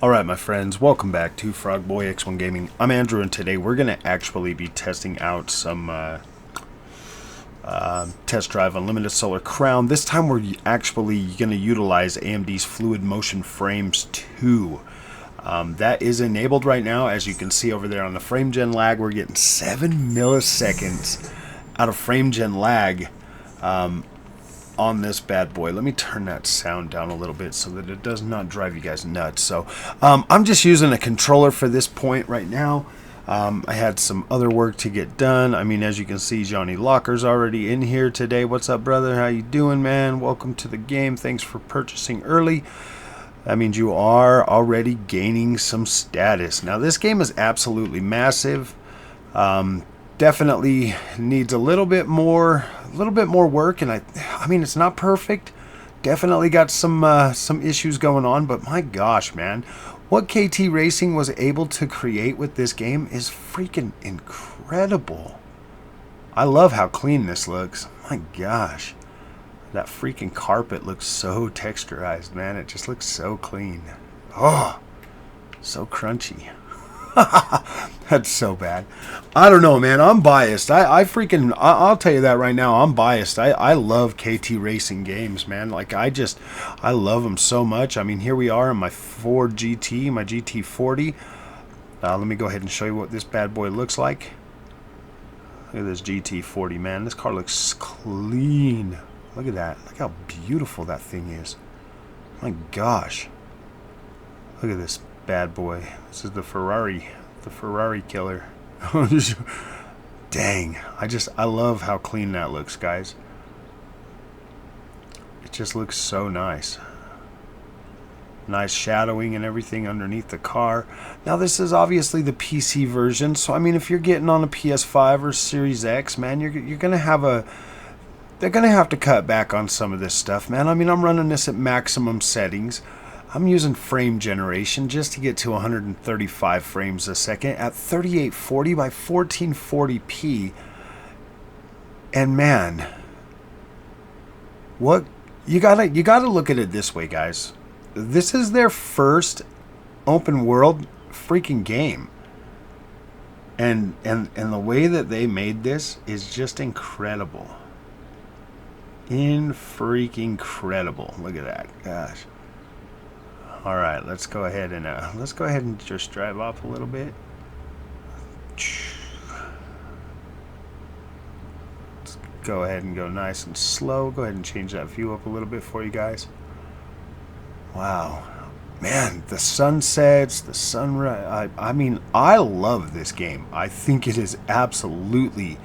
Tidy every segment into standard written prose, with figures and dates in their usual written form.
Alright my friends, welcome back to Frogboy X1 Gaming. I'm Andrew and today we're going to actually be testing out some Test Drive Unlimited Solar Crown. This time we're actually going to utilize AMD's Fluid Motion Frames 2. That is enabled right now. As you can see over there on the frame gen lag, we're getting 7 milliseconds out of frame gen lag on this bad boy. Let me turn that sound down a little bit so that it does not drive you guys nuts. So I'm just using a controller for this point right now. I had some other work to get done. I mean, as you can see, Johnny Locker's already in here today. What's up, brother? How you doing, man? Welcome to the game. Thanks for purchasing early. That means you are already gaining some status. Now, this game is absolutely massive. Definitely needs a little bit more work, and I mean, it's not perfect. Definitely got some issues going on, but my gosh, man, what KT Racing was able to create with this game is freaking incredible. I love how clean this looks. My gosh, that freaking carpet looks so texturized, man. It just looks so clean. Oh, so crunchy. That's so bad. I don't know, man. I'm biased. I'll tell you that right now. I'm biased. I love KT Racing games, man. Like, I love them so much. I mean, here we are in my Ford GT, my GT40. Let me go ahead and show you what this bad boy looks like. Look at this GT40, man. This car looks clean. Look at that. Look how beautiful that thing is. My gosh. Look at this bad boy. This is the Ferrari killer. Dang, I love how clean that looks, guys. It just looks so nice. Nice shadowing and everything underneath the car. Now, this is obviously the PC version, so I mean, if you're getting on a PS5 or Series X, man, you're gonna have they're gonna have to cut back on some of this stuff, man. I mean, I'm running this at maximum settings. I'm using frame generation just to get to 135 frames a second at 3840 by 1440p. And man, what you gotta look at it this way, guys. This is their first open world freaking game. And the way that they made this is just incredible. Freaking incredible. Look at that. Gosh. All right, let's go ahead and just drive off a little bit. Let's go ahead and go nice and slow. Go ahead and change that view up a little bit for you guys. Wow, man, the sunsets, the sunrise. I mean, I love this game. I think it is absolutely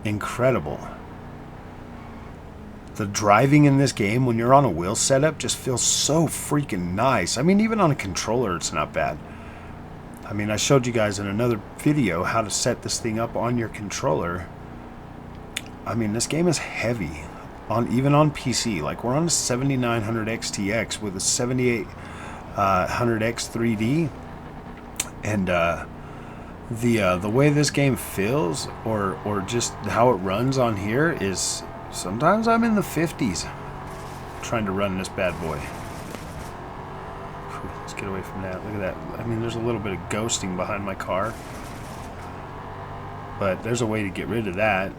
incredible. The driving in this game, when you're on a wheel setup, just feels so freaking nice. I mean, even on a controller, it's not bad. I mean, I showed you guys in another video how to set this thing up on your controller. I mean, this game is heavy, even on PC. Like, we're on a 7900 XTX with a 7800X 3D, and the way this game feels, or just how it runs on here is. Sometimes I'm in the 50s trying to run this bad boy. Let's get away from that. Look at that. I mean, there's a little bit of ghosting behind my car. But there's a way to get rid of that.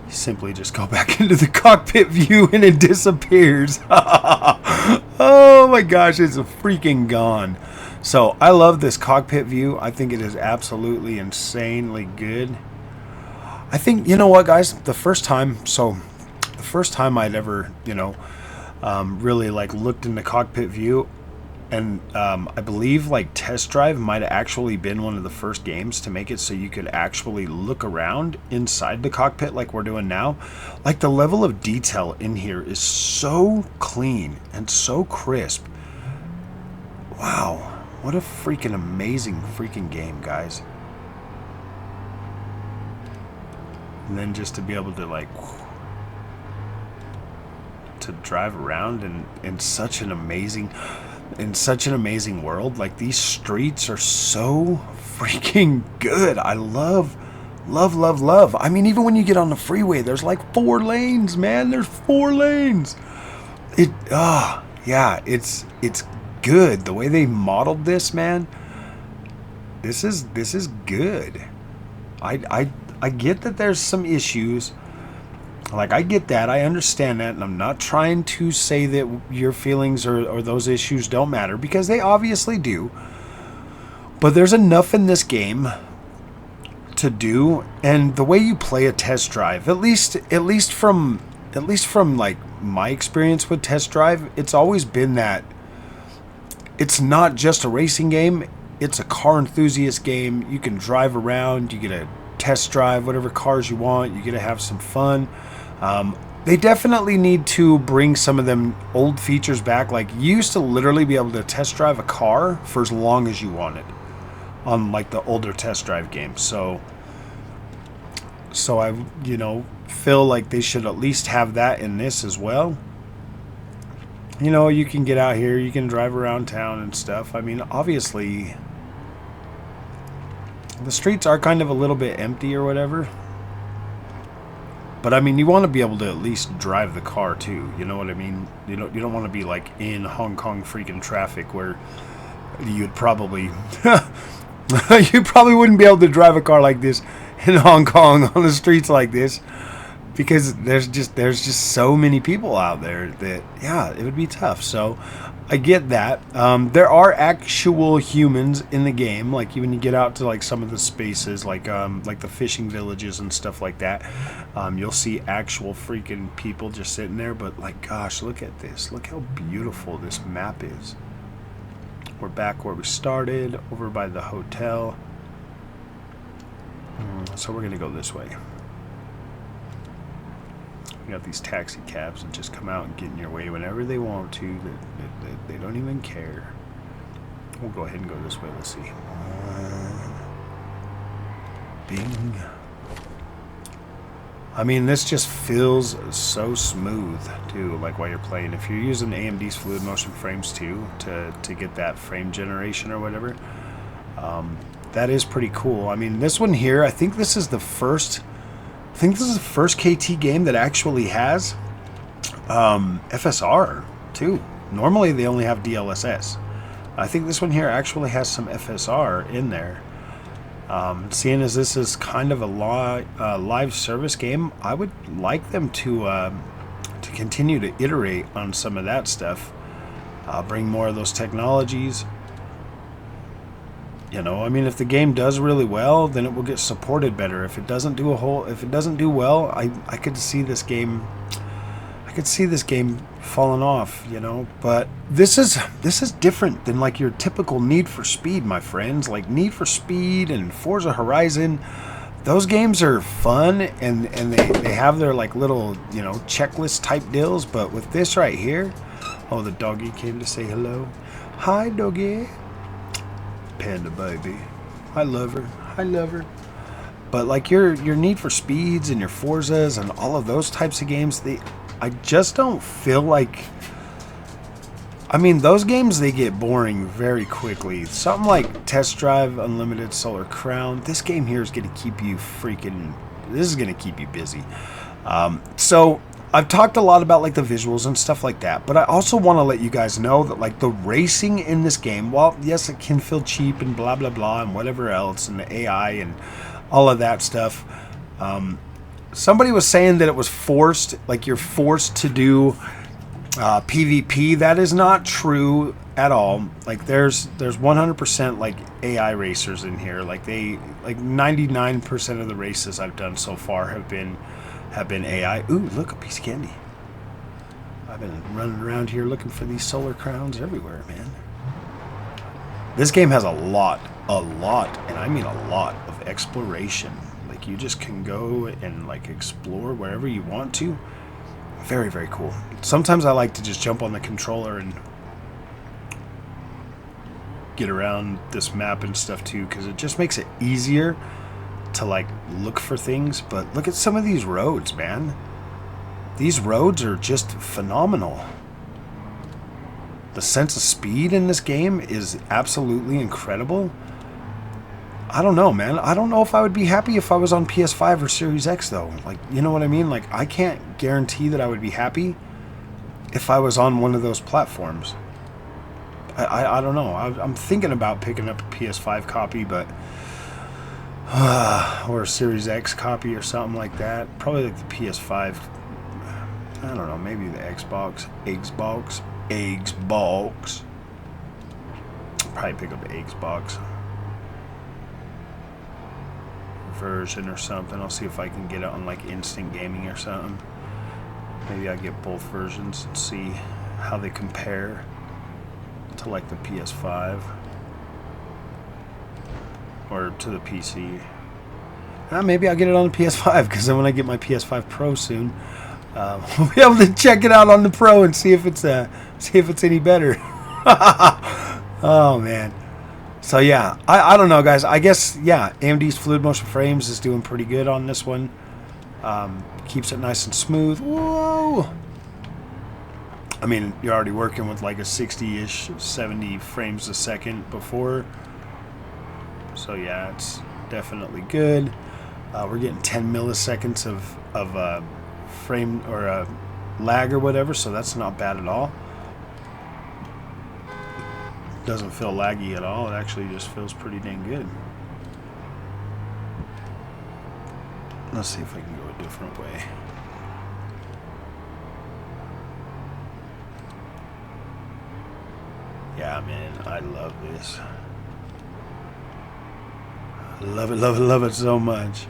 You simply just go back into the cockpit view and it disappears. Oh my gosh, it's freaking gone. So I love this cockpit view. I think it is absolutely insanely good. I think, you know what, guys? The first time I'd ever, really like looked in the cockpit view, and I believe like Test Drive might have actually been one of the first games to make it so you could actually look around inside the cockpit like we're doing now. Like, the level of detail in here is so clean and so crisp. Wow, what a freaking amazing freaking game, guys. And then just to be able to to drive around in such an amazing world. Like, these streets are so freaking good. I love. I mean, even when you get on the freeway, there's like 4 lanes, man. There's 4 lanes. Yeah, it's good. The way they modeled this, man, this is good. I get that there's some issues. Like, I get that. I understand that. And I'm not trying to say that your feelings or those issues don't matter, because they obviously do. But there's enough in this game to do. And the way you play a test drive, at least from like my experience with test drive, it's always been that it's not just a racing game. It's a car enthusiast game. You can drive around. You get to test drive whatever cars you want. You get to have some fun. They definitely need to bring some of them old features back. Like, you used to literally be able to test drive a car for as long as you wanted on like the older test drive games. So I, feel like they should at least have that in this as well. You can get out here, you can drive around town and stuff. I mean, obviously the streets are kind of a little bit empty or whatever. But I mean, you want to be able to at least drive the car too. You know what I mean? You don't want to be like in Hong Kong freaking traffic where you'd probably you probably wouldn't be able to drive a car like this in Hong Kong on the streets like this, because there's just so many people out there that, yeah, it would be tough. So I get that. There are actual humans in the game. Like, when you get out to like some of the spaces, like the fishing villages and stuff like that, you'll see actual freaking people just sitting there. But like, gosh, look at this. Look how beautiful this map is. We're back where we started, over by the hotel. So we're gonna go this way. You got these taxi cabs that just come out and get in your way whenever they want to. They don't even care. We'll go ahead and go this way. Let's see. Bing. I mean, this just feels so smooth too, like while you're playing. If you're using AMD's fluid motion frames too to get that frame generation or whatever, that is pretty cool. I mean, this one here, I think this is the first KT game that actually has FSR too. Normally they only have DLSS. I think this one here actually has some FSR in there. Seeing as this is kind of a live service game, I would like them to continue to iterate on some of that stuff. Bring more of those technologies. I mean, if the game does really well, then it will get supported better. If it doesn't do well, I could see this game. I could see this game falling off, But this is different than like your typical Need for Speed, my friends. Like Need for Speed and Forza Horizon, those games are fun and they have their like little checklist type deals. But with this right here, oh, the doggy came to say hello. Hi, doggy. Panda baby, I love her. But like your Need for Speeds and your Forzas and all of those types of games, I just don't feel like, I mean, those games, they get boring very quickly. Something like Test Drive Unlimited Solar Crown, this game here is going to keep you this is going to keep you busy. So I've talked a lot about like the visuals and stuff like that, but I also want to let you guys know that like the racing in this game, while yes, it can feel cheap and blah blah blah and whatever else, and the AI and all of that stuff, somebody was saying that it was forced, like you're forced to do PvP. That is not true at all. Like there's 100% like AI racers in here. Like 99% of the races I've done so far have been AI. Ooh, look, a piece of candy. I've been running around here looking for these solar crowns everywhere, man. This game has a lot, and I mean a lot of exploration. Like you just can go and like explore wherever you want to. Very, very cool. Sometimes I like to just jump on the controller and get around this map and stuff too, because it just makes it easier to like look for things. But look at some of these roads, man. These roads are just phenomenal. The sense of speed in this game is absolutely incredible. I don't know, man. I don't know if I would be happy if I was on PS5 or Series X though. Like, you know what I mean? Like, I can't guarantee that I would be happy if I was on one of those platforms. I don't know. I'm thinking about picking up a PS5 copy, but or a Series X copy or something like that. Probably like the PS5. I don't know. Maybe the Xbox. Probably pick up the Xbox version or something. I'll see if I can get it on like Instant Gaming or something. Maybe I get both versions and see how they compare to like the PS5 or to the PC. Maybe I'll get it on the PS5, because then when I get my PS5 Pro soon, we'll be able to check it out on the Pro and see if it's any better. Oh man. So yeah, I don't know, guys. I guess, yeah, AMD's Fluid Motion Frames is doing pretty good on this one. Keeps it nice and smooth. Whoa! I mean, you're already working with like a 60-ish, 70 frames a second before. So yeah, it's definitely good. We're getting 10 milliseconds of frame or lag or whatever, so that's not bad at all. Doesn't feel laggy at all. It actually just feels pretty dang good. Let's see if I can go a different way. Yeah, man, I love this. I love it, love it, love it so much.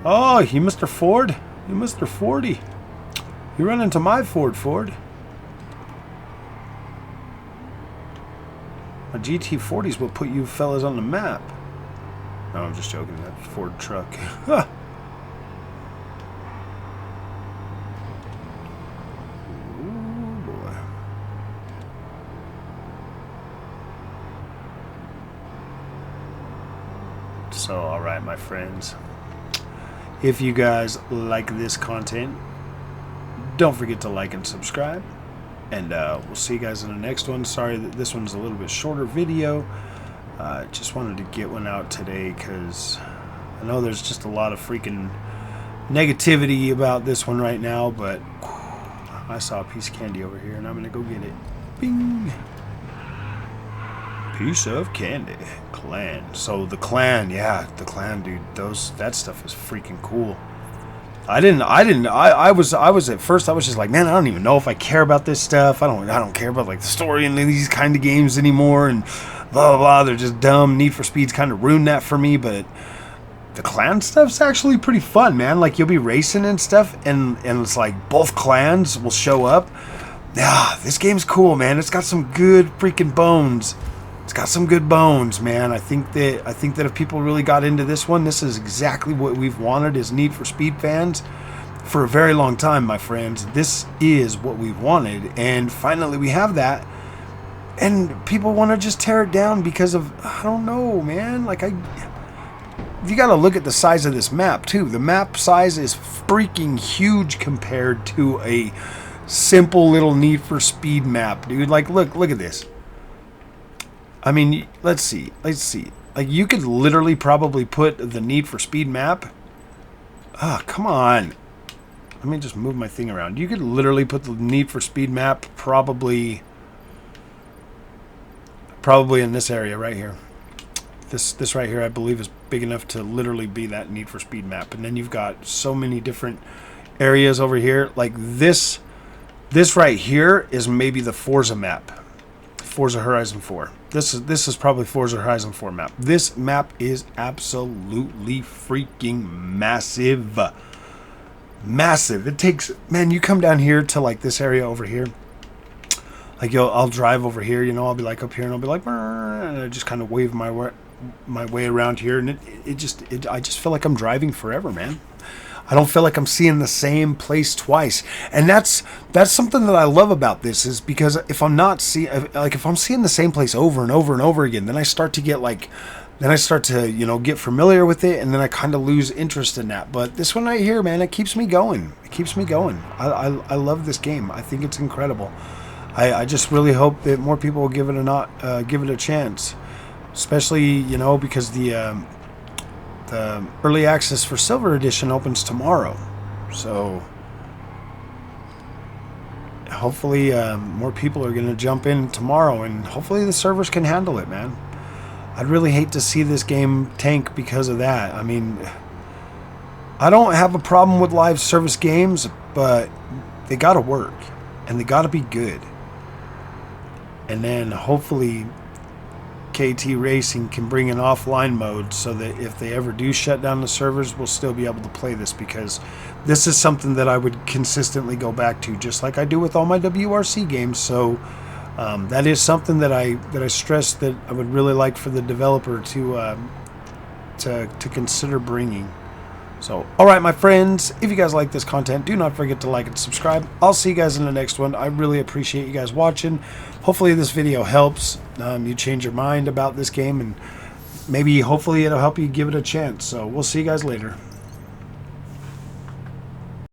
Oh, you Mr. Ford? You Mr. Fordy. You run into my Ford. A GT40 is what put you fellas on the map. No, I'm just joking. That Ford truck. Ooh, boy. So, alright, my friends. If you guys like this content, don't forget to like and subscribe. And we'll see you guys in the next one. Sorry that this one's a little bit shorter video. Just wanted to get one out today because I know there's just a lot of freaking negativity about this one right now, but whew, I saw a piece of candy over here and I'm going to go get it. Bing! Piece of candy. Clan. So the clan, yeah, the clan, dude. That stuff is freaking cool. I was at first, I was just like, man, I don't even know if I care about this stuff. I don't care about like the story in these kind of games anymore, and blah blah blah. They're just dumb. Need for Speed's kind of ruined that for me, but the clan stuff's actually pretty fun, man. Like, you'll be racing and stuff, and it's like both clans will show up. Yeah, this game's cool, man. It's got some good freaking bones. It's got some good bones, man. I think that if people really got into this one, this is exactly what we've wanted as Need for Speed fans for a very long time, my friends. This is what we've wanted, and finally we have that. And people want to just tear it down because of, I don't know, man. Like, you got to look at the size of this map too. The map size is freaking huge compared to a simple little Need for Speed map, dude. Like, look at this. I mean, let's see. Like, you could literally probably put the Need for Speed map. Ah, come on. Let me just move my thing around. You could literally put the Need for Speed map probably in this area right here. This right here, I believe, is big enough to literally be that Need for Speed map. And then you've got so many different areas over here. Like this right here is maybe the Forza map. Forza Horizon 4. This is probably Forza Horizon 4 map. This map is absolutely freaking massive. Massive. It takes, man, you come down here to like this area over here. Like, I'll drive over here, you know, I'll be like up here and I'll be like, and I just kind of wave my way around here, and I just feel like I'm driving forever, man. I don't feel like I'm seeing the same place twice, and that's something that I love about this, is because if I'm seeing the same place over and over and over again, then I start to you know, get familiar with it, and then I kind of lose interest in that. But this one right here, man, it keeps me going. I love this game. I think it's incredible. I just really hope that more people will give it a chance, especially, you know, because the early access for Silver Edition opens tomorrow. So hopefully more people are going to jump in tomorrow, and hopefully the servers can handle it, man. I'd really hate to see this game tank because of that. I mean, I don't have a problem with live service games, but they got to work, and they got to be good. And then hopefully KT Racing can bring an offline mode so that if they ever do shut down the servers, we'll still be able to play this, because this is something that I would consistently go back to, just like I do with all my WRC games. So that is something that I stress that I would really like for the developer to consider bringing. So, alright my friends, if you guys like this content, do not forget to like and subscribe. I'll see you guys in the next one. I really appreciate you guys watching. Hopefully this video helps you change your mind about this game, and maybe hopefully it'll help you give it a chance. So we'll see you guys later.